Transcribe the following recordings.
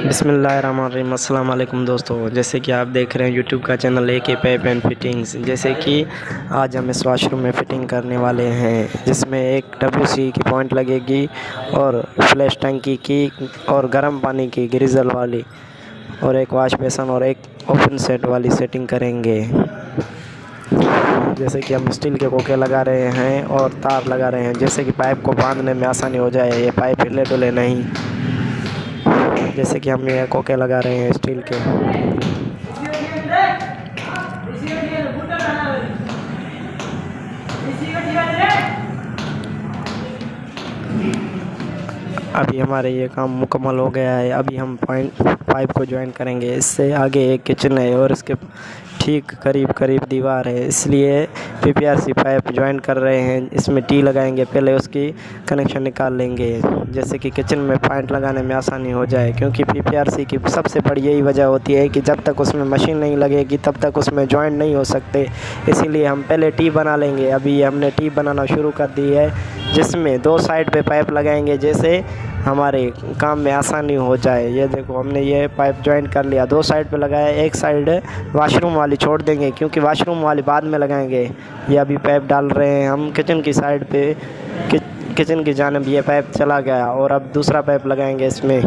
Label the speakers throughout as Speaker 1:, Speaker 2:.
Speaker 1: बिस्मिल्लाहिर्रहमानिर्रहीम। अस्सलाम वालेकुम दोस्तों, जैसे कि आप देख रहे हैं यूट्यूब का चैनल के पाइप एंड फिटिंग्स। जैसे कि आज हम इस वॉशरूम में फ़िटिंग करने वाले हैं, जिसमें एक WC की पॉइंट लगेगी और फ्लैश टंकी की और गर्म पानी की ग्रीजल वाली और एक वॉश बेसन और एक ओपन सेट वाली सेटिंग करेंगे। जैसे कि हम स्टील के कोके लगा रहे हैं और तार लगा रहे हैं, जैसे कि पाइप को बांधने में आसानी हो जाए, ये पाइप हिले डुले नहीं। जैसे कि हम ये कोके लगा रहे हैं स्टील के। अभी हमारे ये काम मुकम्मल हो गया है। अभी हम पाइप को ज्वाइन करेंगे। इससे आगे एक किचन है और इसके ठीक करीब दीवार है, इसलिए PPRC पाइप ज्वाइन कर रहे हैं। इसमें टी लगाएंगे, पहले उसकी कनेक्शन निकाल लेंगे, जैसे कि किचन में पॉइंट लगाने में आसानी हो जाए। क्योंकि PPRC की सबसे बड़ी यही वजह होती है कि जब तक उसमें मशीन नहीं लगेगी तब तक उसमें ज्वाइन नहीं हो सकते, इसीलिए हम पहले टी बना लेंगे। अभी हमने टी बनाना शुरू कर दी है, जिसमें 2 साइड पे पाइप लगाएंगे, जैसे हमारे काम में आसानी हो जाए। ये देखो, हमने ये पाइप ज्वाइन कर लिया, 2 साइड पे लगाया। एक साइड वॉशरूम वाली छोड़ देंगे, क्योंकि वॉशरूम वाली बाद में लगाएंगे। ये अभी पाइप डाल रहे हैं हम किचन की साइड पे, किचन की जानिब ये पाइप चला गया और अब दूसरा पाइप लगाएंगे इसमें।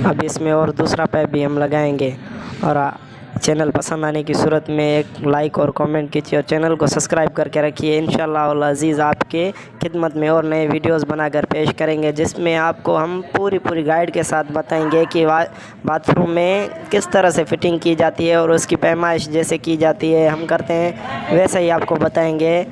Speaker 1: अब इसमें और दूसरा पाइप भी हम लगाएंगे। और चैनल पसंद आने की सूरत में एक लाइक और कमेंट कीजिए और चैनल को सब्सक्राइब करके रखिए। इंशाअल्लाह अज़ीज़ आपके खिदमत में और नए वीडियोस बनाकर पेश करेंगे, जिसमें आपको हम पूरी गाइड के साथ बताएंगे कि बाथरूम में किस तरह से फ़िटिंग की जाती है और उसकी पैमाइश जैसे की जाती है, हम करते हैं वैसे ही आपको बताएंगे।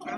Speaker 2: क्या